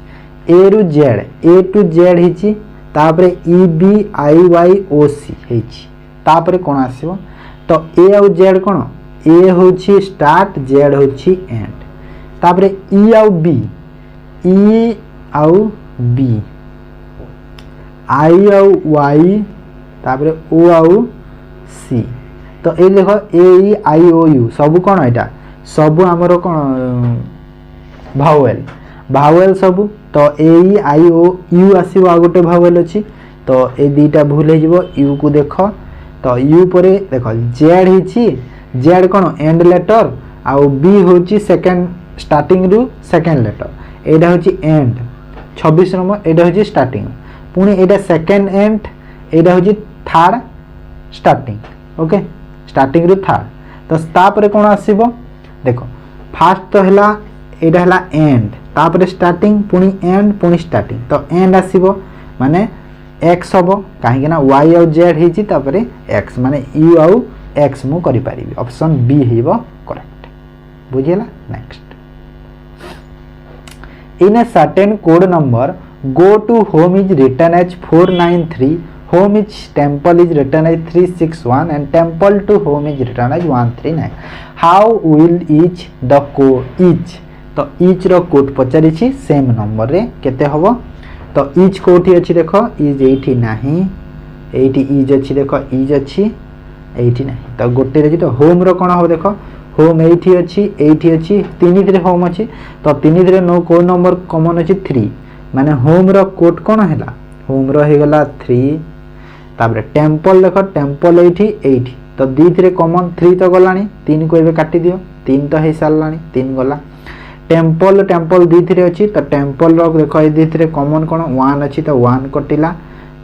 ए रु जेड ए टू जेड हिची तापरे E B I Y O सी हिची तापरे कोन आसीबो तो ए आउ जेड कोन ए होची स्टार्ट जेड होची एंड तापरे ई आउ बी आई आउ वाई तापरे ओ आउ सी तो ए देखो ए ई आई ओ यू सब कोन एटा सब हमरो कोन भावेल सब तो ए ई आई ओ यू आसीबो आ गोटे भावेल अछि तो ए दीटा भूल हे जिवो यू को देखो तो यू परे देखो जेड हिची जेड कोन एंड लेटर आउ बी होची सेकंड स्टार्टिंग रु सेकंड लेटर एडा होची एंड 26 नंबर एडा होची स्टार्टिंग पुनी एडा सेकंड एंड एडा होची थर्ड स्टार्टिंग ओके स्टार्टिंग रु थर्ड तो तापरे कोन आसीबो देखो फास्ट तो हला एडा हला एंड तापरे स्टार्टिंग पुनी एंड पुनी स्टार्टिंग तो एंड आसीबो माने एक्स हबो काहे ना वाई आउ जेड हिची तापरे एक्स माने यू आउ एक्स मु करि पारिबी ऑप्शन बी हेबो करेक्ट बुझिला। Next in a certain code number go to home is written as 493 home is temple is written as 361 and temple to home is written as 139 how will each the code each तो each रो code पचारि छी same number रे केते हबो तो each कोठी अछि देखो is एठी नाही एठी इज अछि देखो इज अछि एठी नाही तो गोटे रे तो होम रो कोन हो देखो होम एठी अछि तीनी रे होम अछि तो तीनी रे नो कोड नंबर कॉमन अछि 3 माने होम रो कोड कोन हैला होम रो हे गला 3 ताबरे टेंपल देखो टेंपल एठी तो दी रे कॉमन 3 तो गलानी 3 को एबे काटी दियो 3 तो हे सालानी 3 गला टेंपल दी रे अछि तो टेंपल रो देखो ए दी रे कॉमन कोन 1 अछि तो 1 कटिला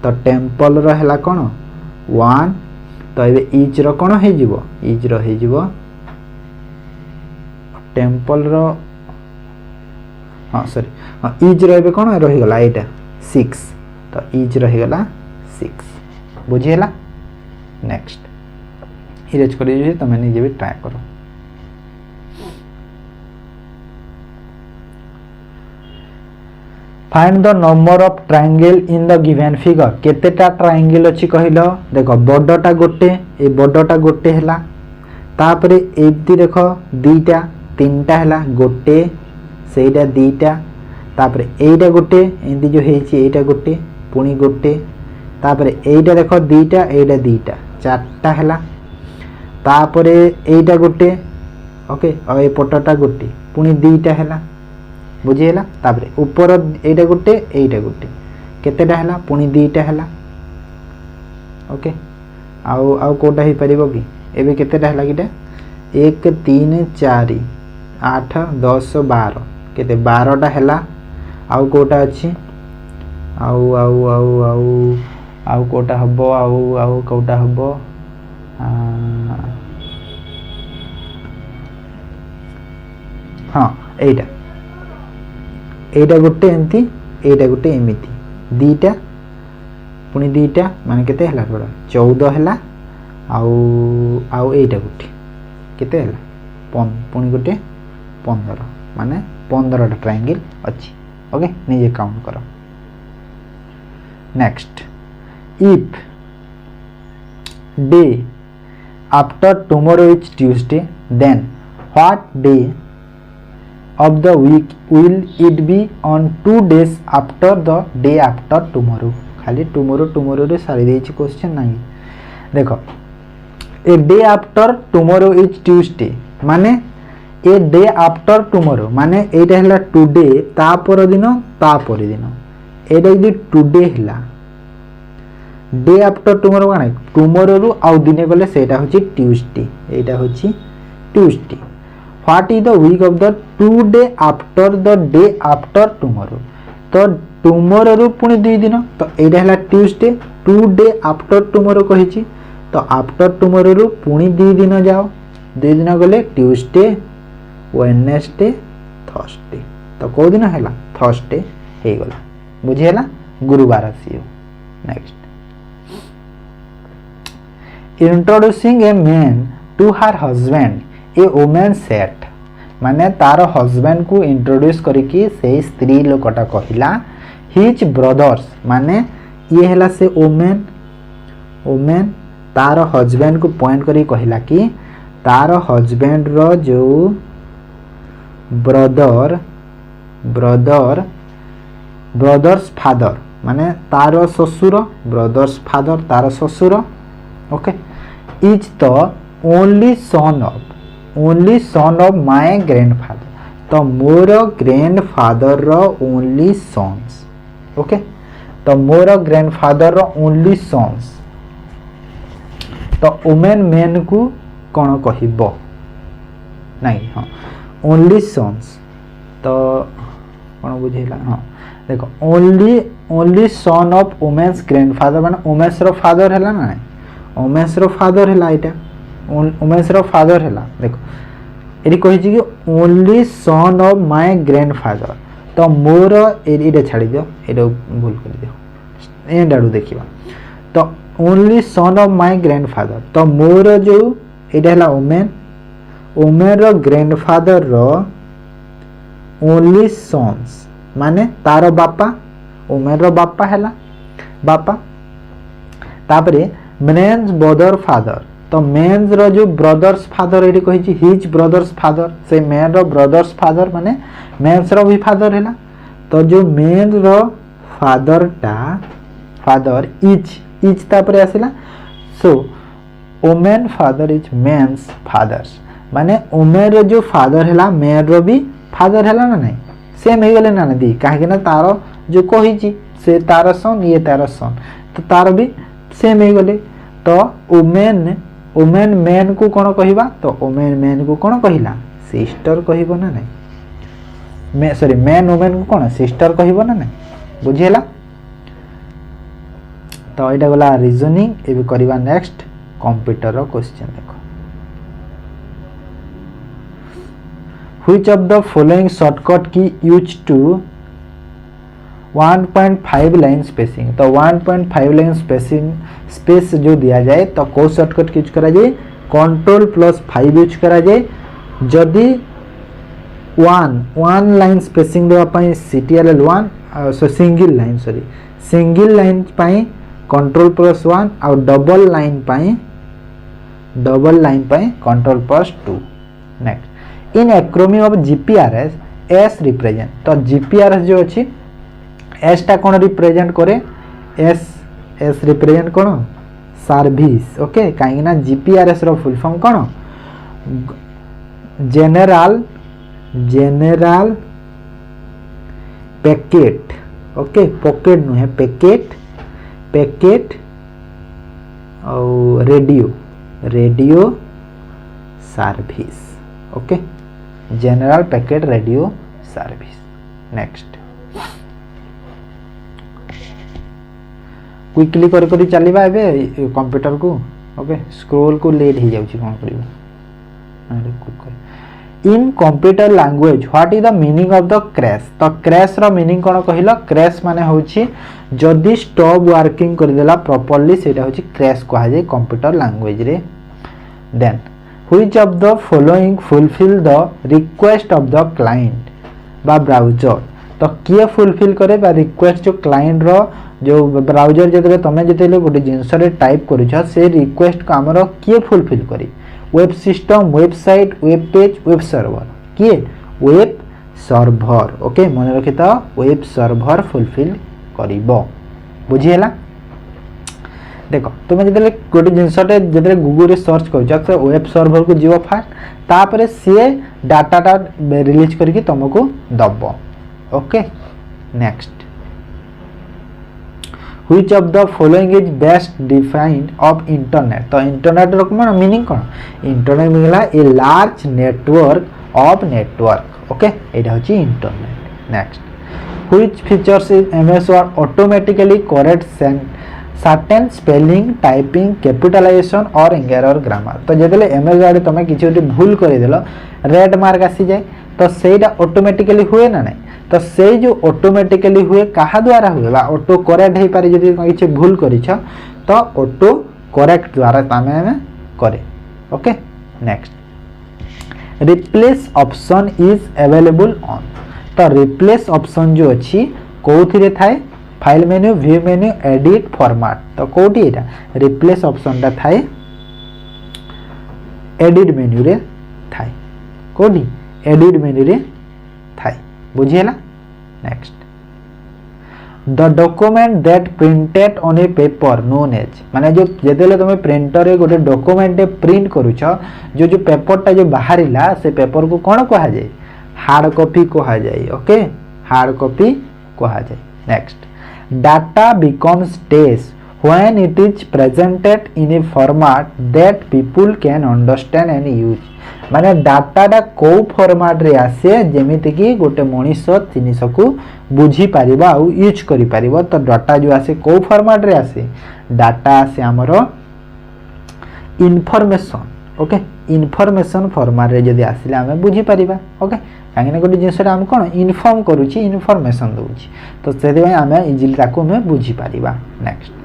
तो टेंपल रो हैला कोन 1 तो एबे इच रो कोन हे जिवो इच रो हे जिवो टेंपल रो हां सॉरी हां इज रहबे कोन रहि गला एटा 6 तो इज रहि गला 6 बुझियला। नेक्स्ट इरेज करि जे तमे निजे भी ट्राई करो। Find the number of triangle in the given figure केतेटा ट्रायंगल अछि कहिलो देखो बडटा गोटे ए बडटा गोटे हला तापरे एती देखो दीटा तीनटा हला गोटे सेटा दीटा तापरे एटा गोटे एंदी जो हेची एटा गोटे पुनी गोटे तापरे एटा देखो दीटा एटा दीटा चारटा हला तापरे एटा गोटे ओके और ए पटटा गोटे पुनी दीटा हला बुझियला तापरे ऊपर एटा गोटे केतेटा हला पुनी दीटा हला ओके आउ कोटा ही परिबो कि एबे केतेटा हला किटा 1 3 4 8 10 12 केते 12टा हला आउ कोटा अछि आउ कोटा हबो आउ कोटा हबो हां एटा गोटे एंती एटा गोटे एमिति दीटा पुनी दीटा माने केते हला थोड़ा 14 हला आउ एटा गोटे केते हला पुनी गोटे 15 माने 15टा ट्रायंगल अछि ओके निजे काउंट करो। Next if day after tomorrow is Tuesday then what day of the week will it be on 2 days after the day after tomorrow? खाली tomorrow रे सारी देछि क्वेश्चन नहीं देखो a day after tomorrow is Tuesday माने a day after tomorrow माने एटा हला today ता पर दिन एटा यदि टुडे हला डे आफ्टर टुमोरो माने टुमोरो रु आउ दिने गले सेटा होची ट्यूसडे एटा होची Tuesday what is the week of the 2 day after the day after tomorrow तो टुमोरो रु पुनी 2 दिन तो एटा हला ट्यूसडे 2 डे आफ्टर टुमोरो कहिची तो आफ्टर टुमोरो रु पुनी 2 दिन जाओ 2 दिन गले ट्यूसडे वेडनेसडे थर्सडे तो को दिन हला थर्सडे हे गला बुझेला गुरुवार आसीयो next introducing a man to her husband a woman said माने तार हस्बैंड को इंट्रोड्यूस करिकी से स्त्री लोकटा कहिला हिज ब्रदर्स माने ये हला से वुमेन तार हस्बैंड को पॉइंट करी कहिला कि तार हस्बैंड रो जो ब्रदर्स फादर माने तार ससुर ब्रदर्स फादर तार ससुर okay is the only son of my grandfather तो मोर ग्रैंडफादर रो ओनली सन्स ओके तो मोर ग्रैंडफादर रो ओनली सन्स तो वुमेन मेन को कौन कहबो नहीं हाँ ओनली सन्स तो कौन बुझेला हाँ देखो only son of women's grandfather माने वुमेन्स रो फादर हैला ना उमेश रो फादर हैला एटा उमेश रो फादर हैला देखो एरी कहि छी कि only son of my grandfather तो मोर एटा छाडी दियो एटा भूल कर दियो ए डाडू देखिबा तो only son of my grandfather तो मोर जो एटा हैला वुमेन रो ग्रैंडफादर रो ओनली सन्स माने तारो बापा वुमेन रो बापा हैला बापा तापरे मेन्स ब्रदर फादर तो मेन्स रो जो ब्रदर्स फादर एडी कहि छी हिज ब्रदर्स फादर से मेन रो ब्रदर्स फादर माने मेन्स रो भी फादर हैला तो जो मेन रो फादर इज तापरे आसिला so woman father is men's father's माने वुमेन रो जो फादर हैला मेन रो भी फादर हैला ना नहीं सेम हे गले ना दी काहे ना तारो जो कहि छी से तारो सन ये तारो सन तो तारो भी सेम हे गले तो वुमेन मैन को कौन कहबा तो वुमेन मैन को कौन कहिला सिस्टर कहबो ना नहीं सॉरी मैन वुमेन को कौन सिस्टर कहबो ना नहीं बुझेला तो एटा गला रीजनिंग एबे करबा नेक्स्ट कंप्यूटर रो क्वेश्चन देखो which of the following shortcut की यूज टू 1.5 लाइन स्पेसिंग तो 1.5 लाइन स्पेसिंग स्पेस जो दिया जाए तो कौ शॉर्टकट यूज करा जाए Ctrl+5 यूज करा जाए जदि 1 लाइन स्पेसिंग देवा पई CTRL1 सो सिंगल लाइन पई Ctrl+1 और डबल लाइन पई Ctrl+2 next in acronym of GPRS S represent तो GPRS जो अछि एस टा कौन रिप्रेजेंट करे एस रिप्रेजेंट कौन सर्विस ओके कहीं ना जीपीआरएस रो फुल फॉर्म कौन जनरल पैकेट ओके पॉकेट नु है पैकेट और radio service okay general packet radio service next quickly कर चलवा ए कंप्यूटर को ओके स्क्रोल को लेट हो जाउची कोन करियो इन computer language what is the meaning of the crash तो क्रैश रो मीनिंग कोन कहिलो क्रैश माने होची जदी स्टॉप वर्किंग कर देला प्रॉपर्ली सेटा होची क्रैश कहा जाय कंप्यूटर लैंग्वेज रे then which of the following fulfil the request of the client बा ब्राउज़र तो किए फुलफिल करे बा रिक्वेस्ट जो क्लाइंट रो जो ब्राउज़र जते तमे जते गोटे जिंस रे टाइप करूछ से रिक्वेस्ट को हमरो किए फुलफिल करी web system website web page web server किए वेब सर्भर ओके मन रखि तो वेब सर्भर फुलफिल करिवो बुझीला देख तुम जो गोटे जिनसटे जो गूगल रे सर्च कर वेब सर्भर को जीव फास्ट तापर सी डाटाटा रिलीज करके तुमको दब okay next Which of the following is best defined of internet तो इंटरनेट रो मीनिंग कौन इंटरनेट मिला a large network of network okay एटा होची internet next which features in MS Word automatically correct certain spelling typing capitalization or error grammar तो जेतले MS Word तमे किछि OT भूल करि देलो रेड मार्क आसी जाय तो सेटा ऑटोमेटिकली हुए ना नहीं तो से जो ऑटोमेटिकली हुए कहा द्वारा हुए बा ऑटो करेक्ट हे पारे जदि किछि भूल करिछ तो ऑटो करेक्ट द्वारा तमे करे okay next replace option is available on तो रिप्लेस ऑप्शन जो अछि कोथिरे थाए file menu view menu edit format तो कोठी एटा रिप्लेस ऑप्शन ता थाए एडिट मेन्यू रे थाए कोठी एडिट मेन्यू रे थाए बुझिएला next the document that printed on a paper known as माने जो जेतेले तुम प्रिंटर रे गोटे डॉक्यूमेंट प्रिंट करूछ जो जो पेपरटा जो बाहरिला से पेपर को कोन कहा जाय हार्ड कॉपी कहा जाय ओके हार्ड कॉपी कहा जाय next data becomes test when it is presented in a format that people can understand and use माने डाटाटा को फॉर्मेट रे आसे जेमिति कि गोटे मनीष जिनिस को बुझी पारिबा आ यूज करि पारिबो तो डाटा जो आसे को फॉर्मेट रे आसे डाटा आसे हमरो इन्फॉर्मेशन ओके इन्फॉर्मेशन फॉर्मेट रे जदी आसिले हमें बुझी पारिबा ओके काहे गोटे जिनिसटा हम कोन इन्फॉर्म करूची इन्फॉर्मेशन दउची तो सेदि हमें इजीली ताको हमें बुझी Paribas next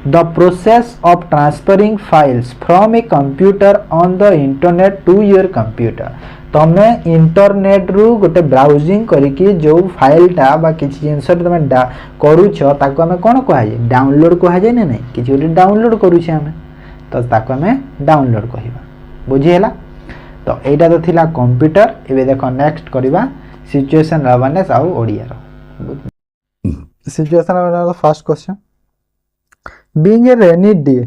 The process of transferring files from a computer on the internet to your computer तमे इंटरनेट रु गोटे ब्राउजिंग करिकि जो फाइलटा बा किछि जिंस तमे करूछ ताको हमें कोन कहा जाय डाउनलोड कहा जाय नै किछि गोटे डाउनलोड करूछ हमें तो ताको हमें डाउनलोड कहिबा बुझी हैला तो एटा तो थिला कंप्यूटर एबे देखो नेक्स्ट करिबा सिचुएशन अवेयरनेस आ ओडिया रो situation awareness first question being a rainy day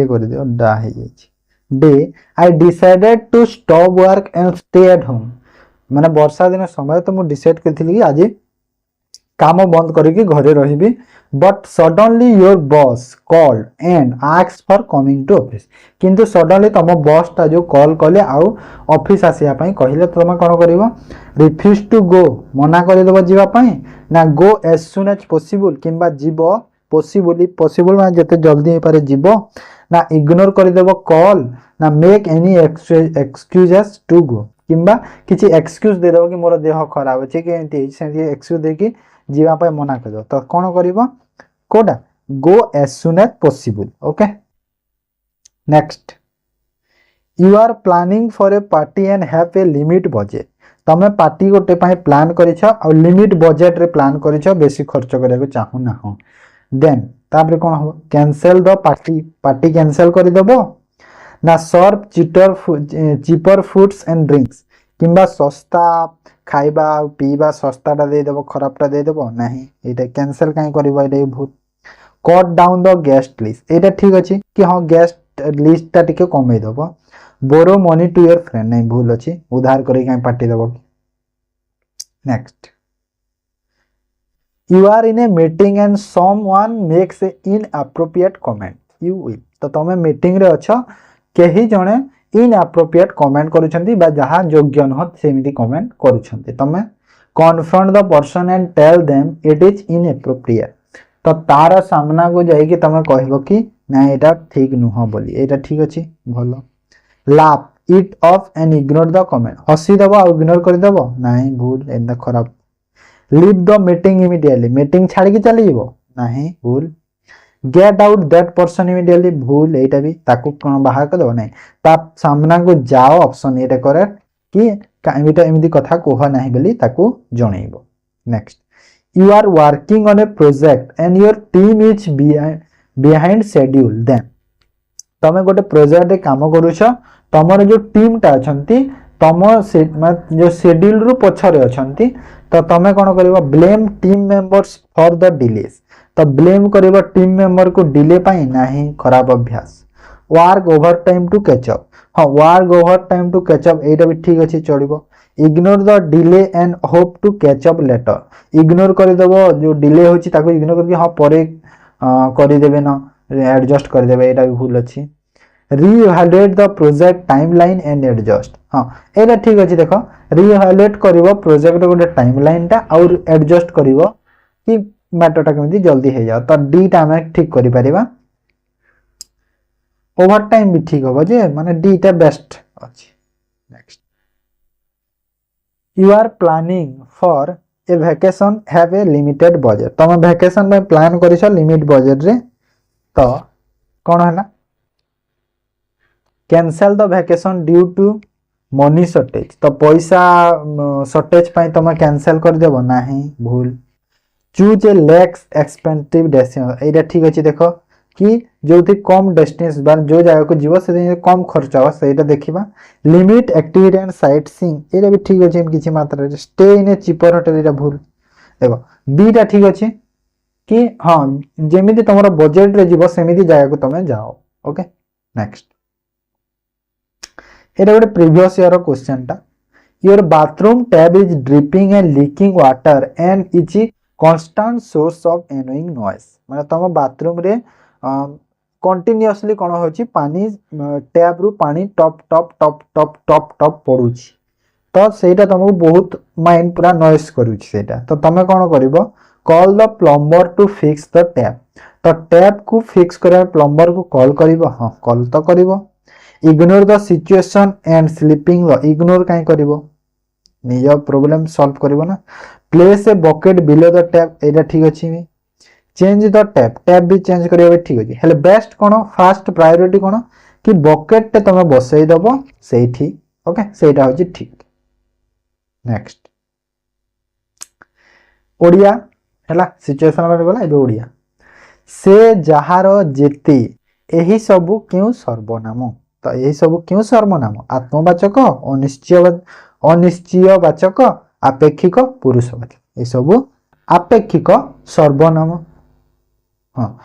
कर दियो डा है day I decided to stop work and stay at home माने वर्षा दिन समय तो मु डिसाइड करथिली कि आज काम बंद करके घरे रहिबी but suddenly your boss called and asked for coming to office किंतु suddenly तम बॉस ता जो कॉल कले आउ ऑफिस आसिया पई कहिले तमे कोन करिवो refuse to go मना कर देबो जीवा पई ना go as soon as possible किंबा जीवो पॉसिबल माने जते जल्दी हे पारे जीवो ना इग्नोर कर देबो कॉल ना make any excuses to go किंबा किछि एक्सक्यूज दे देबो कि मोर देह खराब अछि कि एंती सेंती एक्सक्यूज दे कि जीवा पय मना कर दो तो कोन करिवो कोडा go as soon as possible okay next you are planning for a party and have a limit budget तमे पार्टी गोटे पय प्लान करिछ आ लिमिट बजट रे प्लान करिछ बेसी खर्च करे को चाहू ना हो देन तापर कोन हो कैंसिल द पार्टी कैंसिल कर देबो ना सर्व चीपर फूड्स एंड ड्रिंक्स किंबा सस्ता खाइबा पीबा सस्ताटा दे देबो खराबटा दे देबो नाही एटा कैंसिल काई करबो एटा बहुत cut down the guest list एटा ठीक अछि कि हां गेस्ट लिस्ट ता टिके कमे देबो borrow money to your friend नहीं भूल अछि उधार करै काई पार्टी देबो next You are in a meeting and someone makes a inappropriate comment. You will. तो तमे मीटिंग रे अछ केही जणे inappropriate comment करूछंती बा जहा योग्य न सेमिति कमेंट करूछंती तमे confront the person and tell them it is inappropriate. तो तार सामना को जाई कि तमे कहबो कि ना एटा ठीक नुह बोली एटा ठीक अछि भलो laugh it off and ignore the comment. हसी दबो आ इग्नोर कर दबो नाही भूल एंदा खराब leave the meeting immediately meeting छाड़ी के चली जीवो नहीं भूल get out that person immediately भूल एटा भी ताकू कोन बाहर कर दो नहीं ता सामना को जाओ ऑप्शन एटा करे कि काइमिटा एमिति कथा कोह नाही बोली ताकू जणैबो next you are working on a project and your team is behind schedule then तमे गोटे प्रोजेक्ट रे काम करूछ तमर जो टीम टा अछंती तुम जो शेड्यूल रु पछरे अछंती तो तुम कौन कर blame team members for the delays तो ब्लेम कर टीम मेंबर को डिले पाई नहीं खराब अभ्यास work over time to catch up हाँ work over time to catch up एटा भी ठीक अच्छे चलो ignore the delay and hope to catch up later ignore करदेव जो डिले होची ताको इग्नोर करके हाँ परे करदेवे ना एडजस्ट करदेवे एटा भी भूल अच्छी re-evaluate the project timeline and adjust हाँ एटा ठीक अच्छे देख रीइवैल्यूएट करिवो प्रोजेक्ट गोटे टाइमलाइन टा और एडजस्ट करिवो कि मैटरटा केमती जल्दी हो जाओ तो डीटा आम ठीक करि परिबा ओवर टाइम भी ठीक हम जे माने डीटा बेस्ट अच्छी next you are planning for a vacation have a limited budget तुम वैकेशन में प्लान करिस लिमिट बजेट रे तो कौन है cancel the vacation due to money shortage तो पैसा शॉर्टेज पाई तुम कैंसल कर देबो नाही भूल choose a less expensive destination एटा ठीक अछि देखो कि जो थी कम डेस्टिनेशन बार जो जगह को जीव से कम खर्च हो सेटा देखिबा limit activity and sight seeing एटा भी ठीक अछि किछि मात्रा रे stay in A cheaper hotel एटा भूल देखो बीटा ठीक अछि कि हां जेमिति तमरो बजेट रे जीव सेमिति जगह को तमे जाओ ओके नेक्स्ट एटा गोटे प्रीवियस ईयर क्वेश्चन टा your bathroom tap is dripping and leaking water and is constant source of annoying noise माने तम बाथरूम रे कंटिन्यूअसली कौन हो पानी टैप रु पानी टप टप टप टप टप टप पड़ुछि तो सेटा तुमको बहुत माइंड पूरा नॉइस करूछि सेटा तो तुम कौन करिवो call the plumber to fix the tap तो टैप को फिक्स करे प्लम्बर को कॉल करिवो हां कॉल तो करिवो ignore the situation and sleeping the ignore काई करिवो निज प्रॉब्लम सॉल्व करिवो ना place a bucket below the tap एटा ठीक अछि चेंज द टैप टैप भी चेंज करियो ठीक अछि हेले बेस्ट कोन फास्ट प्रायोरिटी कोन कि बकेट ते तमे बसई दबो सेठी ओके सेटा होची ठीक नेक्स्ट ओडिया हला सिचुएशन रे गला एबे ओडिया से जहार जेते एही सब क्यों सर्वनाम तो एही सब क्यों सर्वनाम आत्मवाचक अनिश्चयवाचक आपेक्षिक पुरुषवाचक ए सब आपेक्षिक सर्वनाम हाँ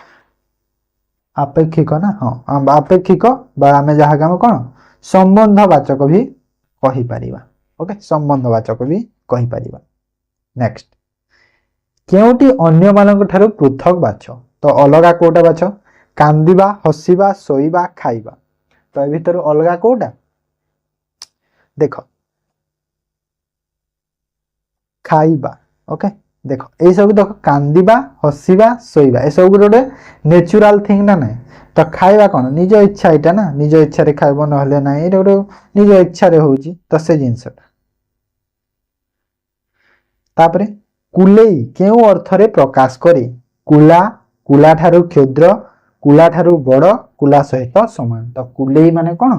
आपेक्षिक ना हाँ आपेक्षिक आम जहाँ आम कौन संबंधवाचक भी कही परिबा ओके संबंधवाचक भी कही परिबा नेक्स्ट केउटी अन्य मानक ठारू पृथक बाछ तो अलगा कोटा बाछ कांदिबा हसिबा सोइबा खाइबा तो ए भीतर अलगा कोटा देखो खाइबा ओके देखो ये सब देख कांदिबा हसिबा सोइबा ए सब गोटे नेचुरल थिंग ना नहीं तो खाइबा कौन निज इच्छा एटा ना निज इच्छा रे खाइबो न हले ना एटा गोटे निज इच्छा रे होउची तो से जिंसटा तापरे कुलेई केउ अर्थ रे प्रकाश करे कुला कुला ठारू क्षुद्र कुला ठारू बड़ कुला सहित समान तो कुलेई माने कौन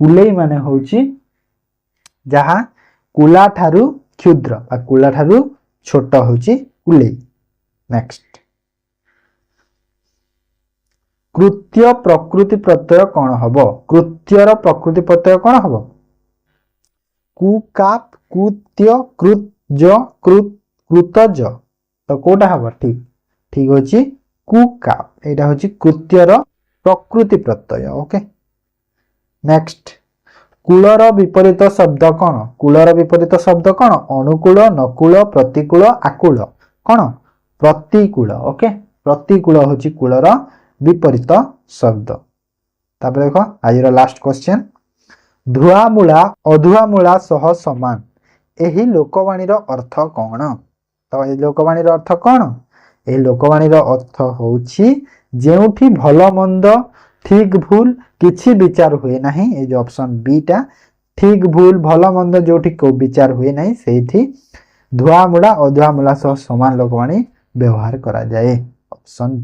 कुलेई माने होउची जहा कुला ठारू क्षुद्र आ कुला ठारू छोटा होची कुलेई नेक्स्ट कृत्य प्रकृति प्रत्यय कौन हबो कृत्यर प्रकृति प्रत्यय कौन हबो कुकाप कृत्य कृतज कृतज तो कोटा हबो ठीक ठीक होची कुकाप एटा होची कृत्यर प्रकृति प्रत्यय ओके नेक्स्ट कूलर विपरीत शब्द कौन कूलर विपरीत शब्द कौन अनुकूल नकूल प्रतिकूल आकूल कौन प्रतिकूल ओके प्रतिकूल होची कूलर विपरीत शब्द तापर देखो आज लास्ट क्वेश्चन धुआमूला अधुआमूला सह समान एही लोकवाणी रो अर्थ कौन तो ए लोकवाणी रो अर्थ कौन ए लोकवाणी रो अर्थ होची जेउठी भलो मंद ठीक भूल किछि विचार हुए नहीं ए जो ऑप्शन बी टा ठीक भूल भलो मंद जोठी को विचार हुए नहीं सेठी धुआमूला अधुआमूला सह समान लोकवाणी व्यवहार करा जाए ऑप्शन